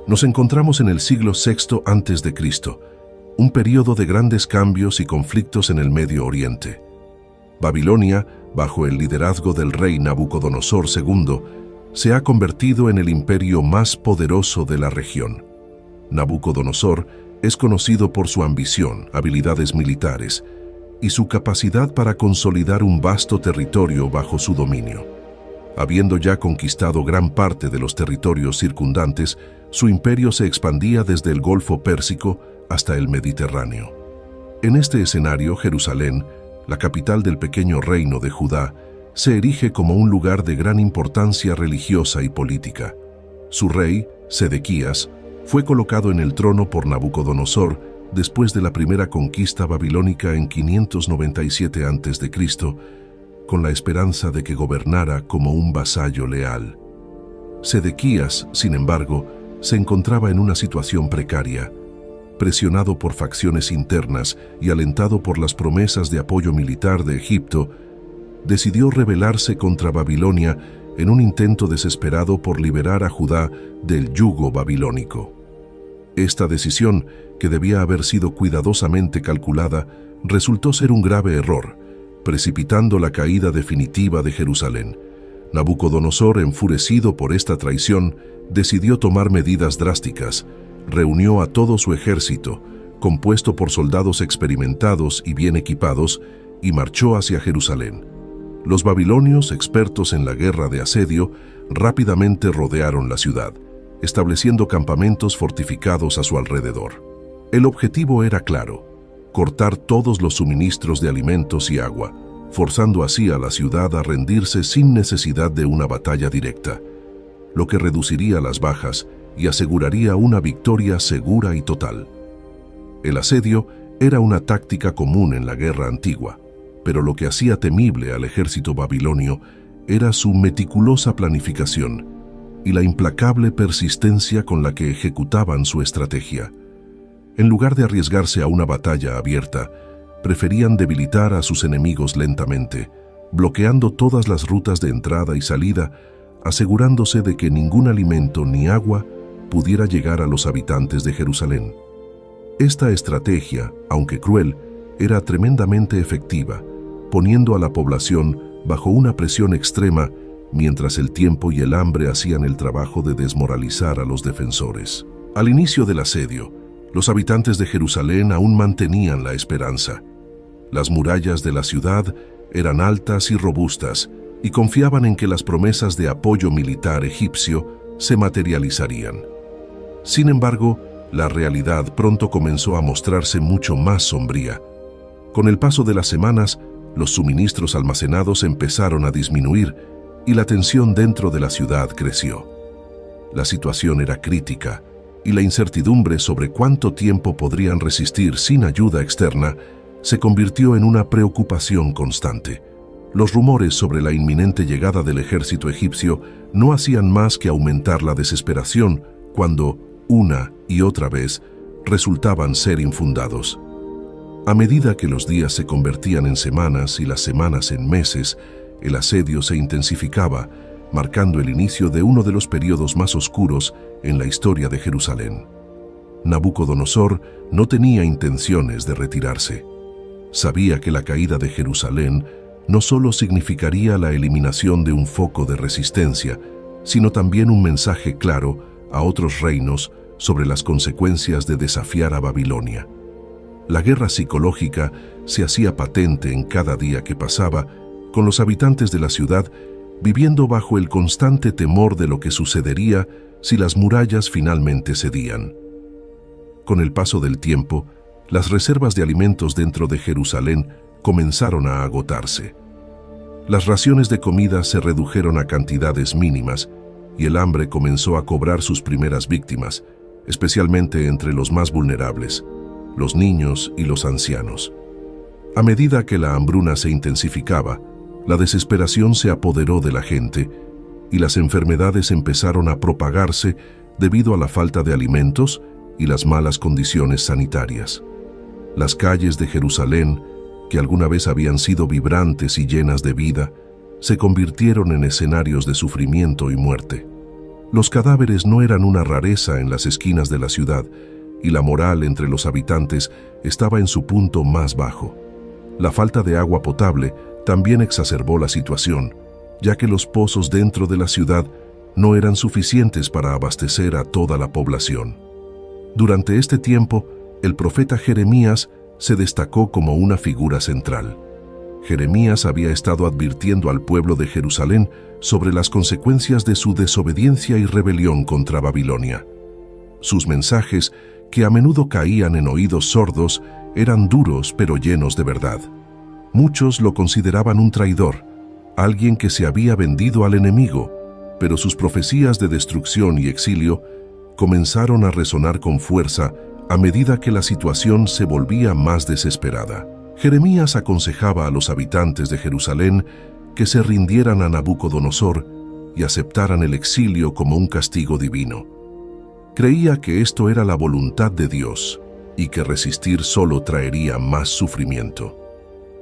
Nos encontramos en el siglo VI a.C., un período de grandes cambios y conflictos en el Medio Oriente. Babilonia, bajo el liderazgo del rey Nabucodonosor II, se ha convertido en el imperio más poderoso de la región. Nabucodonosor es conocido por su ambición, habilidades militares y su capacidad para consolidar un vasto territorio bajo su dominio. Habiendo ya conquistado gran parte de los territorios circundantes, su imperio se expandía desde el Golfo Pérsico hasta el Mediterráneo. En este escenario, Jerusalén, la capital del pequeño reino de Judá, se erige como un lugar de gran importancia religiosa y política. Su rey, Sedequías, fue colocado en el trono por Nabucodonosor después de la primera conquista babilónica en 597 a.C., con la esperanza de que gobernara como un vasallo leal. Sedequías, sin embargo, se encontraba en una situación precaria. Presionado por facciones internas y alentado por las promesas de apoyo militar de Egipto, decidió rebelarse contra Babilonia en un intento desesperado por liberar a Judá del yugo babilónico. Esta decisión, que debía haber sido cuidadosamente calculada, resultó ser un grave error, precipitando la caída definitiva de Jerusalén. Nabucodonosor, enfurecido por esta traición, decidió tomar medidas drásticas. Reunió a todo su ejército, compuesto por soldados experimentados y bien equipados, y marchó hacia Jerusalén. Los babilonios, expertos en la guerra de asedio, rápidamente rodearon la ciudad, estableciendo campamentos fortificados a su alrededor. El objetivo era claro: cortar todos los suministros de alimentos y agua, forzando así a la ciudad a rendirse sin necesidad de una batalla directa, lo que reduciría las bajas y aseguraría una victoria segura y total. El asedio era una táctica común en la guerra antigua, pero lo que hacía temible al ejército babilonio era su meticulosa planificación y la implacable persistencia con la que ejecutaban su estrategia. En lugar de arriesgarse a una batalla abierta, preferían debilitar a sus enemigos lentamente, bloqueando todas las rutas de entrada y salida, asegurándose de que ningún alimento ni agua pudiera llegar a los habitantes de Jerusalén. Esta estrategia, aunque cruel, era tremendamente efectiva, poniendo a la población bajo una presión extrema mientras el tiempo y el hambre hacían el trabajo de desmoralizar a los defensores. Al inicio del asedio, los habitantes de Jerusalén aún mantenían la esperanza. Las murallas de la ciudad eran altas y robustas y confiaban en que las promesas de apoyo militar egipcio se materializarían. Sin embargo, la realidad pronto comenzó a mostrarse mucho más sombría. Con el paso de las semanas, los suministros almacenados empezaron a disminuir y la tensión dentro de la ciudad creció. La situación era crítica y la incertidumbre sobre cuánto tiempo podrían resistir sin ayuda externa se convirtió en una preocupación constante. Los rumores sobre la inminente llegada del ejército egipcio no hacían más que aumentar la desesperación cuando, una y otra vez, resultaban ser infundados. A medida que los días se convertían en semanas y las semanas en meses, el asedio se intensificaba, marcando el inicio de uno de los periodos más oscuros en la historia de Jerusalén. Nabucodonosor no tenía intenciones de retirarse. Sabía que la caída de Jerusalén no solo significaría la eliminación de un foco de resistencia, sino también un mensaje claro a otros reinos sobre las consecuencias de desafiar a Babilonia. La guerra psicológica se hacía patente en cada día que pasaba, con los habitantes de la ciudad viviendo bajo el constante temor de lo que sucedería si las murallas finalmente cedían. Con el paso del tiempo, las reservas de alimentos dentro de Jerusalén comenzaron a agotarse. Las raciones de comida se redujeron a cantidades mínimas y el hambre comenzó a cobrar sus primeras víctimas, especialmente entre los más vulnerables, los niños y los ancianos. A medida que la hambruna se intensificaba, la desesperación se apoderó de la gente y las enfermedades empezaron a propagarse debido a la falta de alimentos y las malas condiciones sanitarias. Las calles de Jerusalén, que alguna vez habían sido vibrantes y llenas de vida, se convirtieron en escenarios de sufrimiento y muerte. Los cadáveres no eran una rareza en las esquinas de la ciudad, y la moral entre los habitantes estaba en su punto más bajo. La falta de agua potable también exacerbó la situación, ya que los pozos dentro de la ciudad no eran suficientes para abastecer a toda la población. Durante este tiempo, el profeta Jeremías se destacó como una figura central. Jeremías había estado advirtiendo al pueblo de Jerusalén sobre las consecuencias de su desobediencia y rebelión contra Babilonia. Sus mensajes, que a menudo caían en oídos sordos, eran duros pero llenos de verdad. Muchos lo consideraban un traidor, alguien que se había vendido al enemigo, pero sus profecías de destrucción y exilio comenzaron a resonar con fuerza a medida que la situación se volvía más desesperada. Jeremías aconsejaba a los habitantes de Jerusalén que se rindieran a Nabucodonosor y aceptaran el exilio como un castigo divino. Creía que esto era la voluntad de Dios y que resistir solo traería más sufrimiento.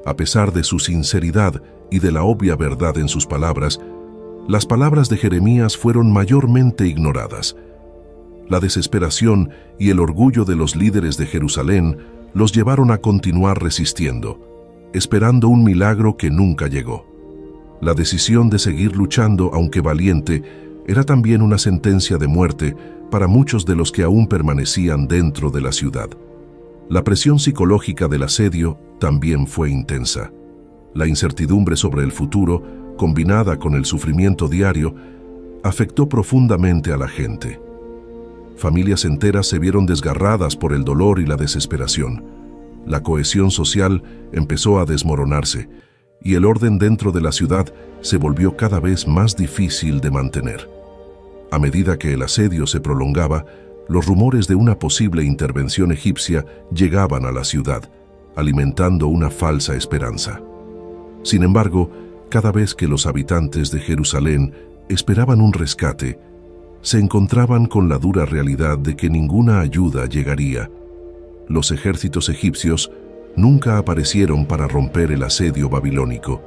A pesar de su sinceridad y de la obvia verdad en sus palabras, las palabras de Jeremías fueron mayormente ignoradas. La desesperación y el orgullo de los líderes de Jerusalén los llevaron a continuar resistiendo, esperando un milagro que nunca llegó. La decisión de seguir luchando, aunque valiente, era también una sentencia de muerte para muchos de los que aún permanecían dentro de la ciudad. La presión psicológica del asedio también fue intensa. La incertidumbre sobre el futuro, combinada con el sufrimiento diario, afectó profundamente a la gente. Familias enteras se vieron desgarradas por el dolor y la desesperación. La cohesión social empezó a desmoronarse, y el orden dentro de la ciudad se volvió cada vez más difícil de mantener. A medida que el asedio se prolongaba, los rumores de una posible intervención egipcia llegaban a la ciudad, alimentando una falsa esperanza. Sin embargo, cada vez que los habitantes de Jerusalén esperaban un rescate, se encontraban con la dura realidad de que ninguna ayuda llegaría. Los ejércitos egipcios nunca aparecieron para romper el asedio babilónico,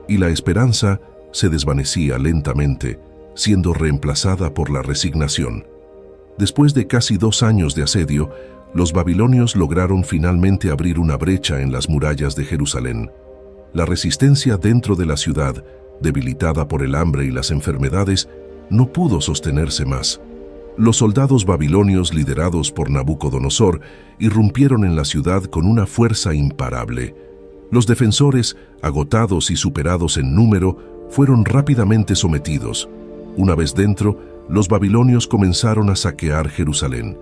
y la esperanza se desvanecía lentamente, siendo reemplazada por la resignación. Después de casi 2 años de asedio, los babilonios lograron finalmente abrir una brecha en las murallas de Jerusalén. La resistencia dentro de la ciudad, debilitada por el hambre y las enfermedades, no pudo sostenerse más. Los soldados babilonios liderados por Nabucodonosor irrumpieron en la ciudad con una fuerza imparable. Los defensores, agotados y superados en número, fueron rápidamente sometidos. Una vez dentro, los babilonios comenzaron a saquear Jerusalén.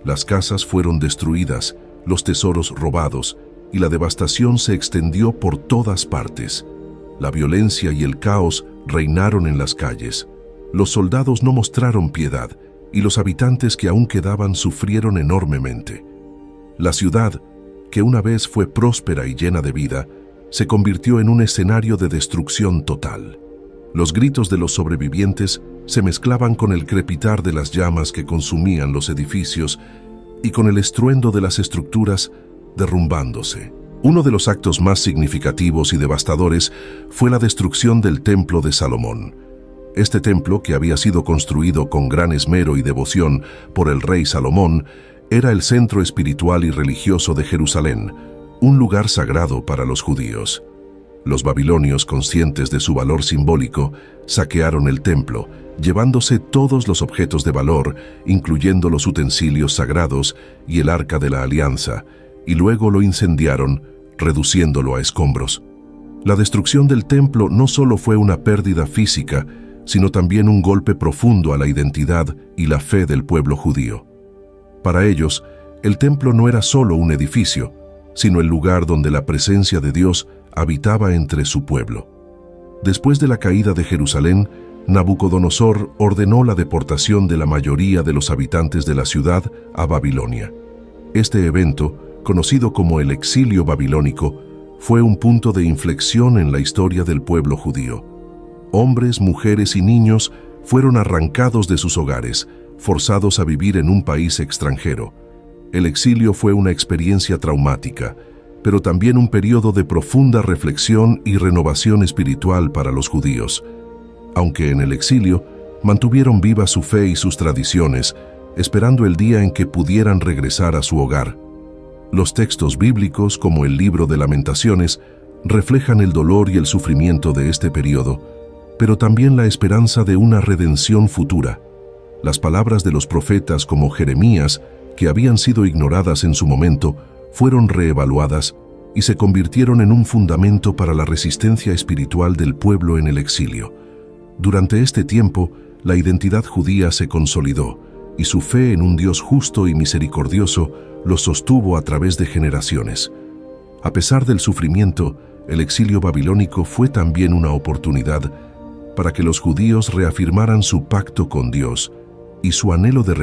Las casas fueron destruidas, los tesoros robados, y la devastación se extendió por todas partes. La violencia y el caos reinaron en las calles. Los soldados no mostraron piedad, y los habitantes que aún quedaban sufrieron enormemente. La ciudad, que una vez fue próspera y llena de vida, se convirtió en un escenario de destrucción total. Los gritos de los sobrevivientes se mezclaban con el crepitar de las llamas que consumían los edificios y con el estruendo de las estructuras derrumbándose. Uno de los actos más significativos y devastadores fue la destrucción del Templo de Salomón. Este templo, que había sido construido con gran esmero y devoción por el rey Salomón, era el centro espiritual y religioso de Jerusalén, un lugar sagrado para los judíos. Los babilonios, conscientes de su valor simbólico, saquearon el templo, llevándose todos los objetos de valor, incluyendo los utensilios sagrados y el Arca de la Alianza, y luego lo incendiaron, reduciéndolo a escombros. La destrucción del templo no solo fue una pérdida física, sino también un golpe profundo a la identidad y la fe del pueblo judío. Para ellos, el templo no era solo un edificio, sino el lugar donde la presencia de Dios habitaba entre su pueblo. Después de la caída de Jerusalén, Nabucodonosor ordenó la deportación de la mayoría de los habitantes de la ciudad a Babilonia. Este evento, conocido como el exilio babilónico, fue un punto de inflexión en la historia del pueblo judío. Hombres, mujeres y niños fueron arrancados de sus hogares, forzados a vivir en un país extranjero. El exilio fue una experiencia traumática, pero también un periodo de profunda reflexión y renovación espiritual para los judíos. Aunque en el exilio, mantuvieron viva su fe y sus tradiciones, esperando el día en que pudieran regresar a su hogar. Los textos bíblicos, como el libro de Lamentaciones, reflejan el dolor y el sufrimiento de este periodo, pero también la esperanza de una redención futura. Las palabras de los profetas como Jeremías, que habían sido ignoradas en su momento, fueron reevaluadas y se convirtieron en un fundamento para la resistencia espiritual del pueblo en el exilio. Durante este tiempo, la identidad judía se consolidó y su fe en un Dios justo y misericordioso los sostuvo a través de generaciones. A pesar del sufrimiento, el exilio babilónico fue también una oportunidad para que los judíos reafirmaran su pacto con Dios y su anhelo de regresar